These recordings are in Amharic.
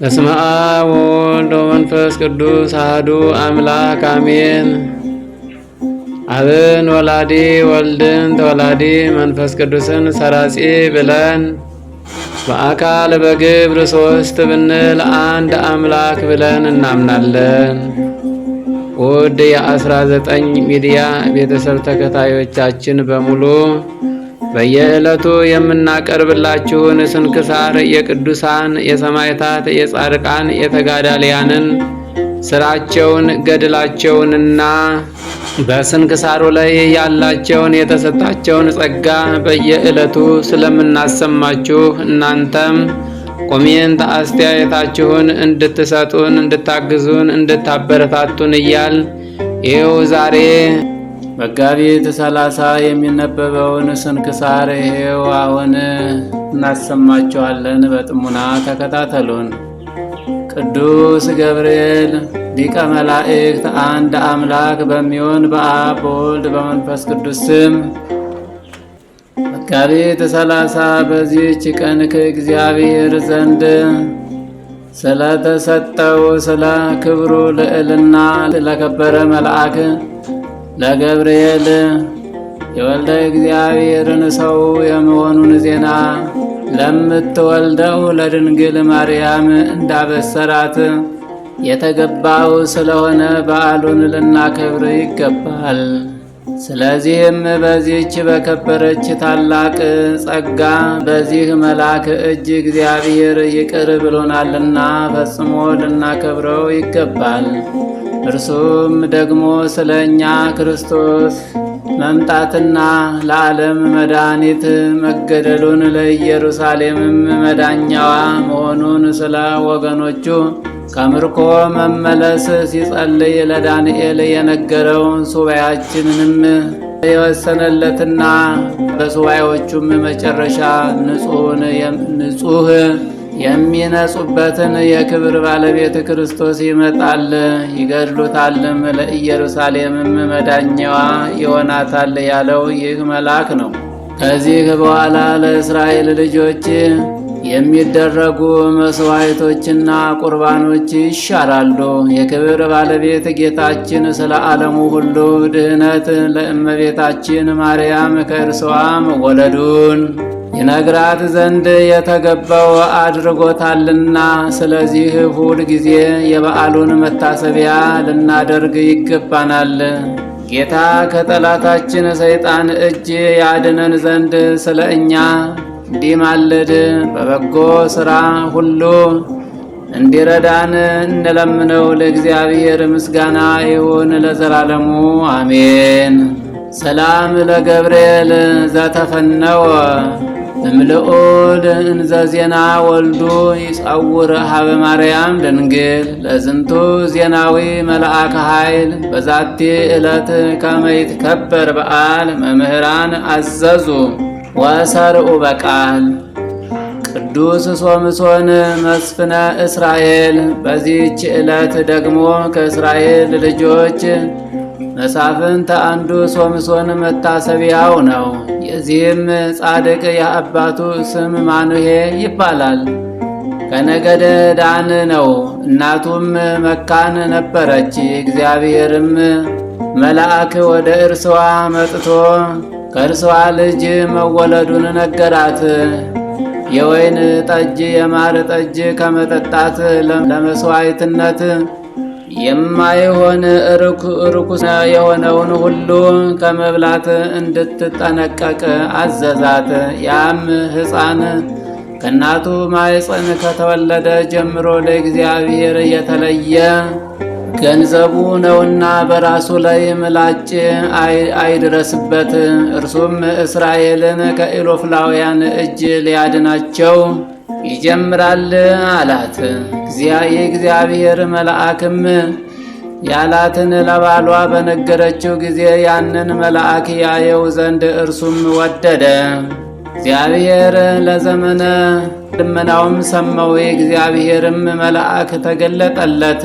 በስመ አብ ወወልድ ወመንፈስ ቅዱስ አሐዱ አምላክ አሜን። አብን ወላዲ ወልድን ተወላዲ መንፈስ ቅዱስን ሰራጺ ብለን በአካል በግብር ሶስት ብንል አንድ አምላክ ብለን እናምናለን። ውድ የ19 ሚዲያ ቤተሰብ ተከታዮቻችን በሙሉ በየዕለቱ የምናቀርብላችሁን ስንክሳር የቅዱሳን የሰማዕታት የጻድቃን የተጋዳሊያንን ስራቸውን ገድላቸውንና በስንክሳሩ ላይ ያላቸውን የተሰጣቸውን ጸጋ በየዕለቱ ስለምናሰማችሁ እናንተም ኮሜንት አስተያየታችሁን እንድትሰጡን እንድታግዙን እንድታበረታቱን እያል ይኸው ዛሬ መጋቢት 30 የሚነበበውን ስንክሳር ይኸው አሁን እናሰማችኋለን። በጥሙና ተከታተሉን። ቅዱስ ገብርኤል ሊቀ መላእክት አንድ አምላክ በሚሆን በአብ በወልድ በመንፈስ ቅዱስ ስም መጋቢት 30 በዚህች ቀን ከእግዚአብሔር ዘንድ ስለተሰጠው ስለ ክብሩ ልዕልና ለከበረ መልአክ ለገብርኤል የወልደ እግዚአብሔርን ሰው የመሆኑን ዜና ለምትወልደው ለድንግል ማርያም እንዳበሰራት የተገባው ስለሆነ በዓሉን ልናከብር ይገባል። ስለዚህም በዚህች በከበረች ታላቅ ጸጋ በዚህ መልአክ እጅ እግዚአብሔር ይቅር ብሎናልና ፈጽሞ ልናከብረው ይገባል። እርሱም ደግሞ ስለ እኛ ክርስቶስ መምጣትና ለዓለም መድኃኒት መገደሉን ለኢየሩሳሌምም መዳኛዋ መሆኑን ስለ ወገኖቹ ከምርኮ መመለስ ሲጸልይ ለዳንኤል የነገረው ሱባኤያችንንም የወሰነለትና በሱባኤዎቹም መጨረሻ ንጹህ የሚነጹበትን የክብር ባለቤት ክርስቶስ ይመጣል ይገድሉታልም ለኢየሩሳሌምም መዳኛዋ ይሆናታል ያለው ይህ መልአክ ነው። ከዚህ በኋላ ለእስራኤል ልጆች የሚደረጉ መስዋዕቶችና ቁርባኖች ይሻራሉ። የክብር ባለቤት ጌታችን ስለ ዓለሙ ሁሉ ድህነት ለእመቤታችን ማርያም ከእርሷ መወለዱን ይነግራት ዘንድ የተገባው አድርጎታልና ስለዚህ ሁል ጊዜ የበዓሉን መታሰቢያ ልናደርግ ይገባናል። ጌታ ከጠላታችን ሰይጣን እጅ ያድነን ዘንድ ስለ እኛ እንዲማልድ በበጎ ሥራ ሁሉ እንዲረዳን እንለምነው። ለእግዚአብሔር ምስጋና ይሁን ለዘላለሙ አሜን። ሰላም ለገብርኤል ዘተፈነወ እምልዑል እንዘ ዜና ወልዱ ይጸውር ሀበ ማርያም ድንግል ለዝንቱ ዜናዊ መልአከ ኃይል በዛቲ ዕለት ከመ ይትከበር በዓል መምህራን አዘዙ ወሰርዑ በቃል። ቅዱስ ሶምሶን መስፍነ እስራኤል በዚህች ዕለት ደግሞ ከእስራኤል ልጆች መሳፍንት አንዱ ሶምሶን መታሰቢያው ነው። የዚህም ጻድቅ የአባቱ ስም ማኑሄ ይባላል። ከነገደ ዳን ነው። እናቱም መካን ነበረች። እግዚአብሔርም መልአክ ወደ እርስዋ መጥቶ ከእርስዋ ልጅ መወለዱን ነገራት። የወይን ጠጅ የማር ጠጅ ከመጠጣት ለመስዋዕትነት የማይሆን ርኩስ የሆነውን ሁሉ ከመብላት እንድትጠነቀቅ አዘዛት። ያም ሕፃን ከእናቱ ማኅፀን ከተወለደ ጀምሮ ለእግዚአብሔር የተለየ ገንዘቡ ነውና በራሱ ላይ ምላጭ አይድረስበት። እርሱም እስራኤልን ከኢሎፍላውያን እጅ ሊያድናቸው ይጀምራል አላት። የእግዚአብሔር መልአክም ያላትን ለባሏ በነገረችው ጊዜ ያንን መልአክ ያየው ዘንድ እርሱም ወደደ። እግዚአብሔር ለዘመነ ልመናውም ሰማው። የእግዚአብሔርም መልአክ ተገለጠለት።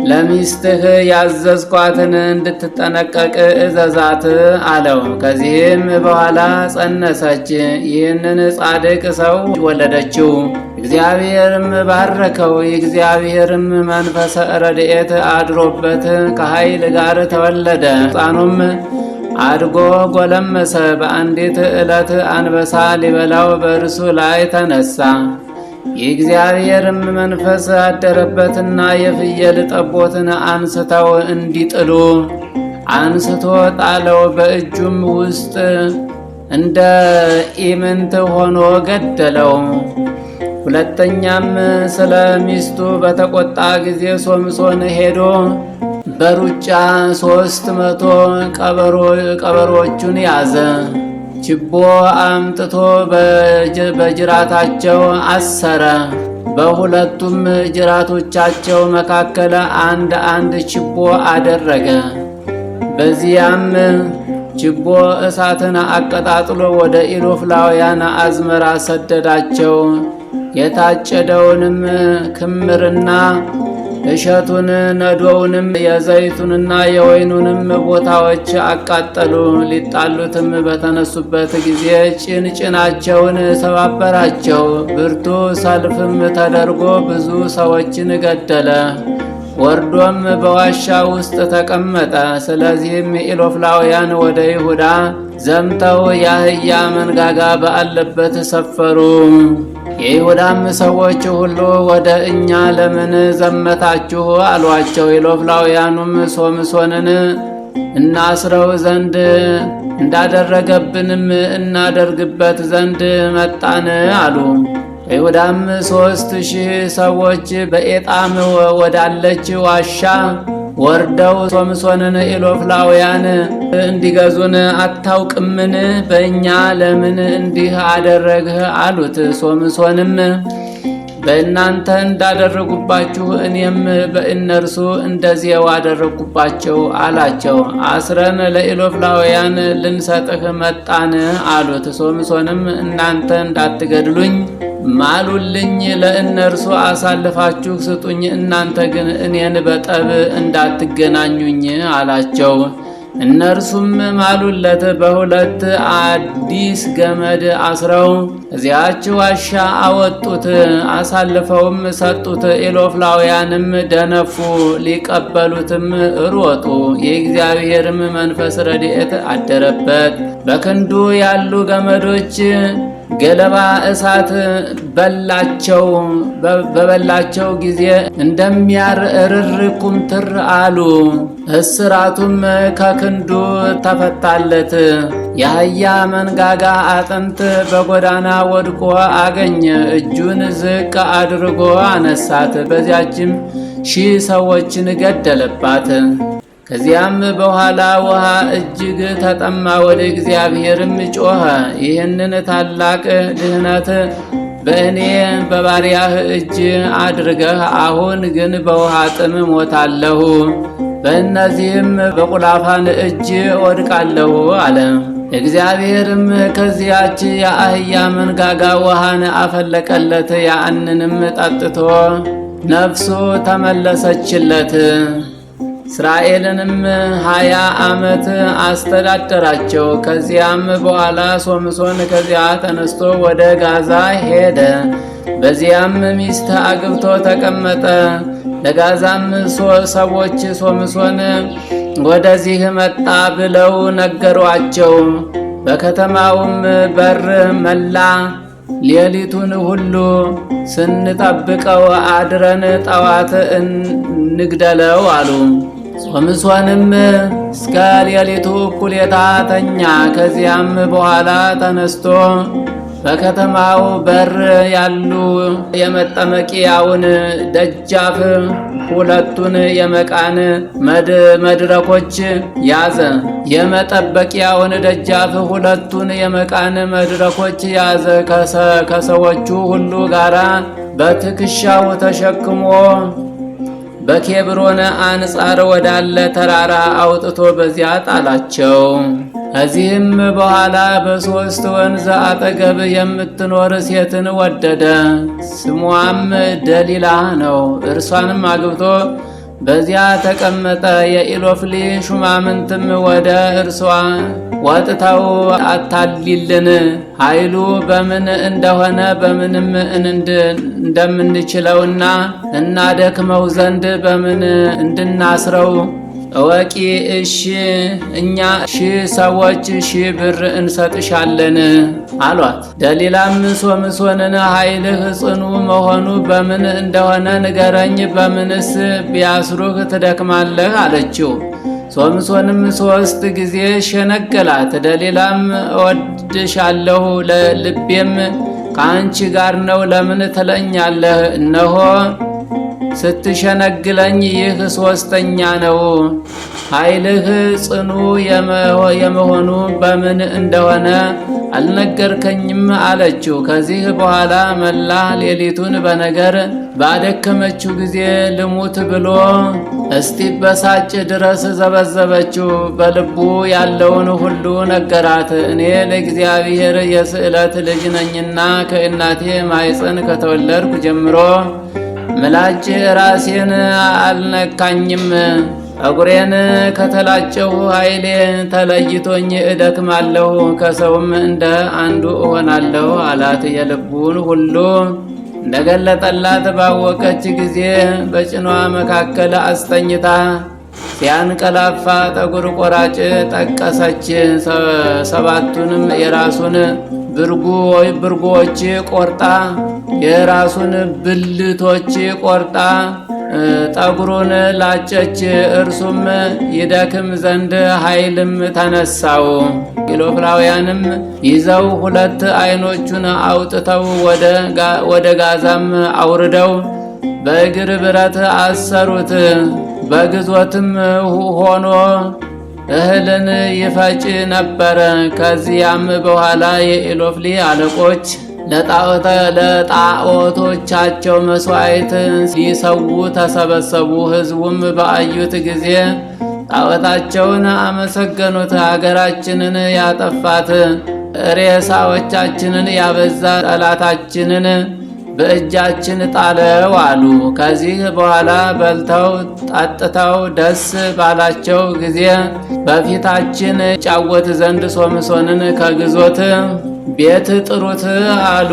ለሚስትህ ያዘዝኳትን እንድትጠነቀቅ እዘዛት አለው። ከዚህም በኋላ ጸነሰች፣ ይህንን ጻድቅ ሰው ወለደችው። እግዚአብሔርም ባረከው። የእግዚአብሔርም መንፈሰ ረድኤት አድሮበት ከኃይል ጋር ተወለደ። ሕፃኑም አድጎ ጎለመሰ። በአንዲት ዕለት አንበሳ ሊበላው በእርሱ ላይ ተነሳ። የእግዚአብሔርም መንፈስ አደረበትና የፍየል ጠቦትን አንስተው እንዲጥሉ አንስቶ ጣለው። በእጁም ውስጥ እንደ ኢምንት ሆኖ ገደለው። ሁለተኛም ስለ ሚስቱ በተቆጣ ጊዜ ሶምሶን ሄዶ በሩጫ 300 ቀበሮቹን ያዘ። ችቦ አምጥቶ በጅራታቸው አሰረ። በሁለቱም ጅራቶቻቸው መካከል አንድ ችቦ አደረገ። በዚያም ችቦ እሳትን አቀጣጥሎ ወደ ኢሎፍላውያን አዝመራ ሰደዳቸው። የታጨደውንም ክምርና እሸቱን ነዶውንም የዘይቱንና የወይኑንም ቦታዎች አቃጠሉ። ሊጣሉትም በተነሱበት ጊዜ ጭናቸውን ሰባበራቸው። ብርቱ ሰልፍም ተደርጎ ብዙ ሰዎችን ገደለ። ወርዶም በዋሻ ውስጥ ተቀመጠ። ስለዚህም ኢሎፍላውያን ወደ ይሁዳ ዘምተው የአህያ መንጋጋ ባለበት ሰፈሩ። የይሁዳም ሰዎች ሁሉ ወደ እኛ ለምን ዘመታችሁ አሏቸው። ኢሎፍላውያኑም ሶምሶንን እናስረው ዘንድ እንዳደረገብንም እናደርግበት ዘንድ መጣን አሉ። ይሁዳም 3000 ሰዎች በኤጣም ወዳለች ዋሻ ወርደው ሶምሶንን ኢሎፍላውያን እንዲገዙን አታውቅምን? በእኛ ለምን እንዲህ አደረግህ አሉት። ሶምሶንም በእናንተ እንዳደረጉባችሁ እኔም በእነርሱ እንደዚያው አደረጉባቸው አላቸው። አስረን ለኢሎፍላውያን ልንሰጥህ መጣን አሉት። ሶምሶንም እናንተ እንዳትገድሉኝ ማሉልኝ፣ ለእነርሱ አሳልፋችሁ ስጡኝ፣ እናንተ ግን እኔን በጠብ እንዳትገናኙኝ አላቸው። እነርሱም ማሉለት። በሁለት አዲስ ገመድ አስረው እዚያች ዋሻ አወጡት፣ አሳልፈውም ሰጡት። ኢሎፍላውያንም ደነፉ፣ ሊቀበሉትም ሮጡ። የእግዚአብሔርም መንፈስ ረድኤት አደረበት። በክንዱ ያሉ ገመዶች ገለባ እሳት በላቸው። በበላቸው ጊዜ እንደሚያርር ኩምትር አሉ። እስራቱም ከክንዱ ተፈታለት። የአህያ መንጋጋ አጥንት በጎዳና ወድቆ አገኘ። እጁን ዝቅ አድርጎ አነሳት። በዚያችም 1000 ሰዎችን ገደለባት። ከዚያም በኋላ ውሃ እጅግ ተጠማ። ወደ እግዚአብሔርም ጮኸ፣ ይህንን ታላቅ ድህነት በእኔ በባሪያህ እጅ አድርገህ፣ አሁን ግን በውሃ ጥም ሞታለሁ፣ በእነዚህም በቁላፋን እጅ ወድቃለሁ አለ። እግዚአብሔርም ከዚያች የአህያ መንጋጋ ውሃን አፈለቀለት። ያንንም ጠጥቶ ነፍሱ ተመለሰችለት። እስራኤልንም 20 ዓመት አስተዳደራቸው። ከዚያም በኋላ ሶምሶን ከዚያ ተነስቶ ወደ ጋዛ ሄደ። በዚያም ሚስት አግብቶ ተቀመጠ። ለጋዛም ሰዎች ሶምሶን ወደዚህ መጣ ብለው ነገሯቸው። በከተማውም በር መላ ሌሊቱን ሁሉ ስንጠብቀው አድረን ጠዋት እንግደለው አሉ። ሶምሶንም እስከ ሌሊቱ እኩሌታ ተኛ። ከዚያም በኋላ ተነስቶ በከተማው በር ያሉ የመጠመቂያውን ደጃፍ ሁለቱን የመቃን መድረኮች ያዘ። የመጠበቂያውን ደጃፍ ሁለቱን የመቃን መድረኮች ያዘ። ከሰዎቹ ሁሉ ጋራ በትከሻው ተሸክሞ በኬብሮን አንጻር ወዳለ ተራራ አውጥቶ በዚያ ጣላቸው። ከዚህም በኋላ በ3 ወንዝ አጠገብ የምትኖር ሴትን ወደደ። ስሟም ደሊላ ነው። እርሷንም አግብቶ በዚያ ተቀመጠ። የኢሎፍሊ ሹማምንትም ወደ እርሷ ወጥተው አታሊልን፣ ኃይሉ በምን እንደሆነ በምንም እንደምንችለውና እናደክመው ዘንድ በምን እንድናስረው እወቂ። እሺ እኛ 1000 ሰዎች 1000 ብር እንሰጥሻለን አሏት። ደሊላም ሶምሶንን ኃይልህ ጽኑ መሆኑ በምን እንደሆነ ንገረኝ፣ በምንስ ቢያስሩህ ትደክማለህ አለችው። ሶምሶንም 3 ጊዜ ሸነገላት። ደሊላም እወድሻለሁ፣ ልቤም ከአንቺ ጋር ነው፣ ለምን ትለኛለህ? እነሆ ስትሸነግለኝ ይህ 3ኛ ነው። ኃይልህ ጽኑ የመሆኑ በምን እንደሆነ አልነገርከኝም አለችው። ከዚህ በኋላ መላ ሌሊቱን በነገር ባደከመችው ጊዜ ልሙት ብሎ እስቲበሳጭ ድረስ ዘበዘበችው። በልቡ ያለውን ሁሉ ነገራት። እኔ ለእግዚአብሔር የስዕለት ልጅ ነኝና ከእናቴ ማኅፀን ከተወለድኩ ጀምሮ ምላጭ ራሴን አልነካኝም። ጠጉሬን ከተላጨሁ ኃይሌ ተለይቶኝ እደክማለሁ፣ ከሰውም እንደ አንዱ እሆናለሁ አላት። የልቡን ሁሉ እንደገለጠላት ባወቀች ጊዜ በጭኗ መካከል አስተኝታ ሲያንቀላፋ ጠጉር ቆራጭ ጠቀሰች። 7ቱንም የራሱን ብርጎች ቆርጣ የራሱን ብልቶች ቆርጣ ጠጉሩን ላጨች። እርሱም ይደክም ዘንድ ኃይልም ተነሳው። ኢሎፍላውያንም ይዘው 2 ዓይኖቹን አውጥተው ወደ ጋዛም አውርደው በእግር ብረት አሰሩት። በግዞትም ሆኖ እህልን ይፈጭ ነበረ። ከዚያም በኋላ የኢሎፍሊ አለቆች ለጣዖቶቻቸው መሥዋዕት ሲሰዉ ተሰበሰቡ። ሕዝቡም በአዩት ጊዜ ጣዖታቸውን አመሰገኑት። አገራችንን ያጠፋት ሬሳዎቻችንን ያበዛ ጠላታችንን በእጃችን ጣለው አሉ። ከዚህ በኋላ በልተው ጠጥተው ደስ ባላቸው ጊዜ በፊታችን ጫወት ዘንድ ሶምሶንን ከግዞት ቤት ጥሩት አሉ።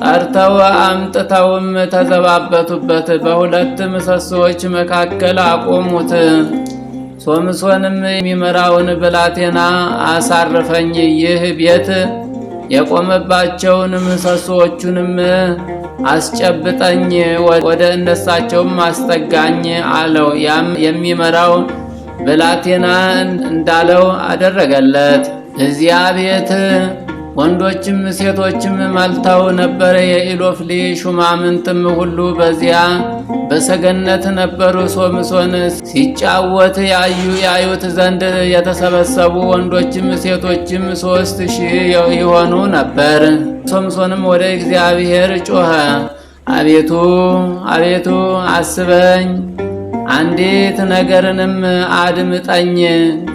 ጠርተው አምጥተውም ተዘባበቱበት፣ በ2 ምሰሶዎች መካከል አቆሙት። ሶምሶንም የሚመራውን ብላቴና አሳርፈኝ፣ ይህ ቤት የቆመባቸውን ምሰሶዎቹንም አስጨብጠኝ፣ ወደ እነሳቸውም አስጠጋኝ አለው። ያም የሚመራው ብላቴና እንዳለው አደረገለት። እዚያ ቤት ወንዶችም ሴቶችም መልተው ነበር። የኢሎፍሊ ሹማምንትም ሁሉ በዚያ በሰገነት ነበሩ። ሶምሶን ሲጫወት ያዩት ዘንድ የተሰበሰቡ ወንዶችም ሴቶችም 3000 ይሆኑ ነበር። ሶምሶንም ወደ እግዚአብሔር ጮኸ። አቤቱ አቤቱ አስበኝ፣ አንዲት ነገርንም አድምጠኝ።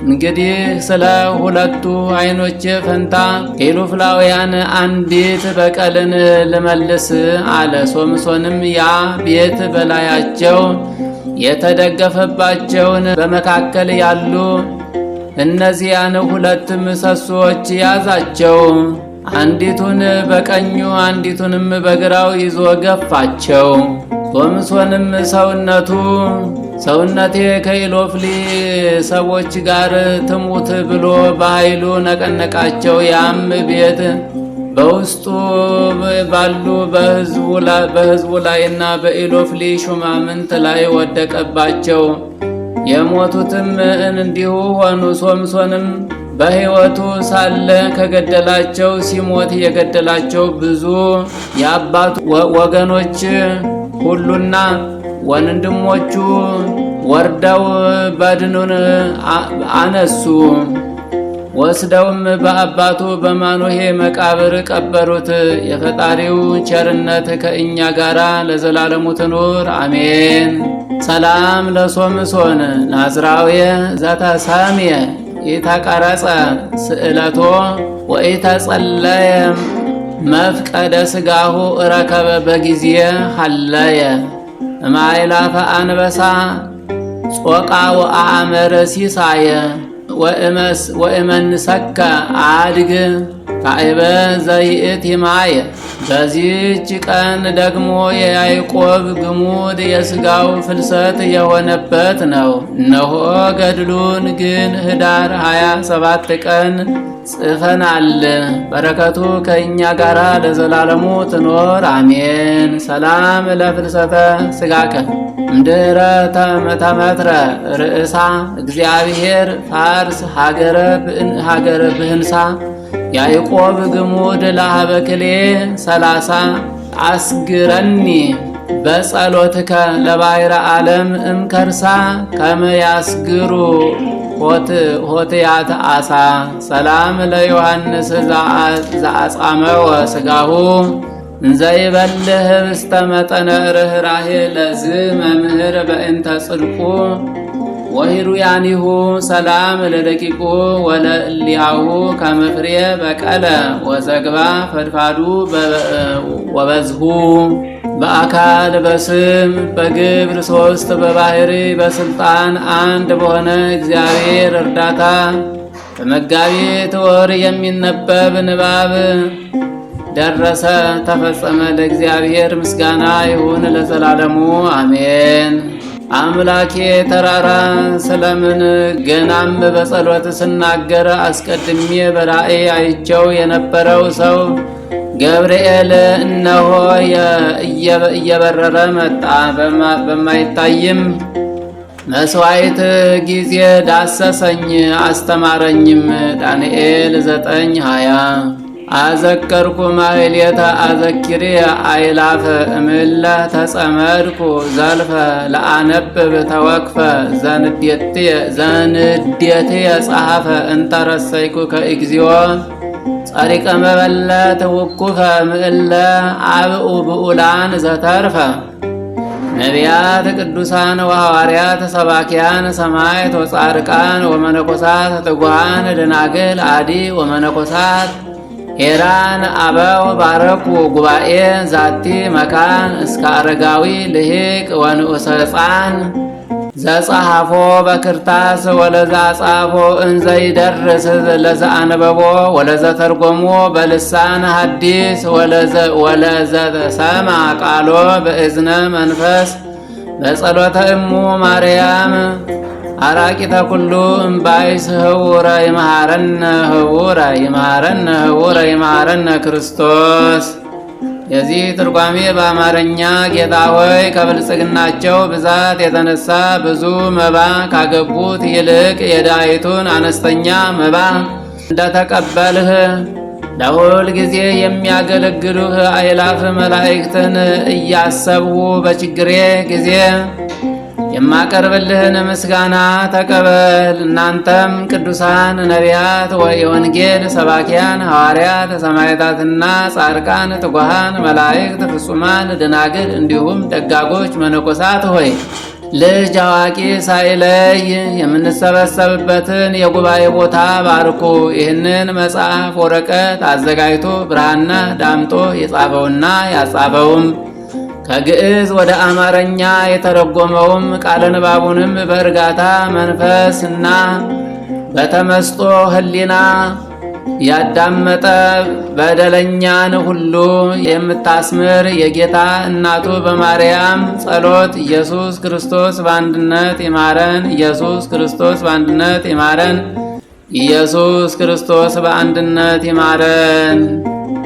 እንግዲህ ስለ 2 ዓይኖቼ ፈንታ ከኢሎፍላውያን አንዲት በቀልን ልመልስ አለ። ሶምሶንም ያ ቤት በላያቸው የተደገፈባቸውን በመካከል ያሉ እነዚያን 2 ምሰሶች ያዛቸው። አንዲቱን በቀኙ አንዲቱንም በግራው ይዞ ገፋቸው። ሶምሶንም ሰውነቴ ከኢሎፍሊ ሰዎች ጋር ትሙት ብሎ በኃይሉ ነቀነቃቸው። ያም ቤት በውስጡ ባሉ በሕዝቡ ላይና በኢሎፍሊ ሹማምንት ላይ ወደቀባቸው። የሞቱትም እንዲሁ ሆኑ። ሶምሶንም በሕይወቱ ሳለ ከገደላቸው ሲሞት የገደላቸው ብዙ የአባቱ ወገኖች ሁሉና ወንድሞቹ ወርደው በድኑን አነሱ። ወስደውም በአባቱ በማኑሄ መቃብር ቀበሩት። የፈጣሪው ቸርነት ከእኛ ጋር ለዘላለሙ ትኑር አሜን። ሰላም ለሶምሶን ናዝራውየ ዘተሰምየ ኢተቀረጸ ስእለቶ ወኢተጸለየ መፍቀደ ሥጋሁ ረከበ በጊዜ ሀለየ። እማይላፈ አንበሳ ጾቃ ወአመረ ሲሳየ ወእመንሰከ አድግ ካይበ ዘይእቲ ማየ። በዚህች ቀን ደግሞ የያዕቆብ ግሙድ የሥጋው ፍልሰት የሆነበት ነው። እነሆ ገድሉን ግን ኅዳር 27 ቀን ጽፈናል። በረከቱ ከእኛ ጋር ለዘላለሙ ትኖር አሜን። ሰላም ለፍልሰተ ሥጋከ እምድኅረ ተመትረ ርእሳ እግዚአብሔር ፋርስ ሀገረ ብህንሳ ያዕቆብ ግሙድ ለሀበክሌ 30 አስግረኒ በጸሎትከ ለባሕረ ዓለም እምከርሳ ከመ ያስግሩ ሆትያተ አሳ። ሰላም ለዮሐንስ ዘአጻመወ ሥጋሁ እንዘይበልህ ህብስተ መጠነ ርኅራኄ ለዝ መምህር በእንተ ጽድቁ ወሂሩያኒሁ ሰላም ለደቂቁ ወለእሊያሁ ከመፍሬ በቀለ ወዘግባ ፈድፋዱ ወበዝሁ። በአካል በስም በግብር 3 በባህሪ በስልጣን አንድ በሆነ እግዚአብሔር እርዳታ በመጋቢት ወር የሚነበብ ንባብ ደረሰ ተፈጸመ። ለእግዚአብሔር ምስጋና ይሁን ለዘላለሙ አሜን። አምላኬ ተራራ ስለምን ገናም በጸሎት ስናገር አስቀድሜ በራእይ አይቸው የነበረው ሰው ገብርኤል እነሆ እየበረረ መጣ። በማይታይም መስዋዕት ጊዜ ዳሰሰኝ አስተማረኝም። ዳንኤል 9:20 አዘከርኩ ማሕሌተ አዘኪሬ አይላፈ እምለ ተጸመድኩ ዘልፈ ለአነብብ ተወክፈ ዘንዴትየ ጸሐፈ እንተረሰይኩ ከእግዚኦ ጸሪቀ መበለት ውኩፈ ምእለ አብኡ ብኡላን ዘተርፈ። ነቢያት ቅዱሳን ወሐዋርያት ሰባኪያን ሰማዕት ወጻድቃን ወመነኮሳት ትጉሃን ደናግል አዲ ወመነኮሳት ሄራን አበው ባረኩ ጉባኤ ዛቲ መካን እስከ አረጋዊ ልሂቅ ወንኡሰ ሕፃን ዘጸሐፎ በክርታስ ወለዛ ጻፎ እንዘ ይደርስ ለዘ አንበቦ ወለዘ ተርጎሞ በልሳን ሐዲስ ወለዘ ሰማ ቃሎ በእዝነ መንፈስ በጸሎተ እሙ ማርያም አራቂተ ኩሉ እምባይስ ህውረ ይመሃረነ ይመሃረነ ክርስቶስ። የዚህ ትርጓሜ በአማርኛ ጌታ ሆይ ከብልጽግናቸው ብዛት የተነሳ ብዙ መባ ካገቡት ይልቅ የድሃይቱን አነስተኛ መባ እንደተቀበልህ ለሁል ጊዜ የሚያገለግሉህ አእላፍ መላእክትን እያሰብሁ በችግሬ ጊዜ የማቀርብልህን ምስጋና ተቀበል። እናንተም ቅዱሳን ነቢያት የወንጌል ሰባኪያን ሐዋርያት ሰማዕታትና ጻድቃን ትጉሃን መላእክት ፍጹማን ደናግል እንዲሁም ደጋጎች መነኮሳት ሆይ ልጅ አዋቂ ሳይለይ የምንሰበሰብበትን የጉባኤ ቦታ ባርኩ። ይህንን መጽሐፍ ወረቀት አዘጋጅቶ ብራና ዳምጦ የጻፈውና ያጻፈውም ከግዕዝ ወደ አማርኛ የተረጎመውም ቃለ ንባቡንም በእርጋታ መንፈስና በተመስጦ ሕሊና ያዳመጠ በደለኛን ሁሉ የምታስምር የጌታ እናቱ በማርያም ጸሎት ኢየሱስ ክርስቶስ በአንድነት ይማረን። ኢየሱስ ክርስቶስ በአንድነት ይማረን። ኢየሱስ ክርስቶስ በአንድነት ይማረን።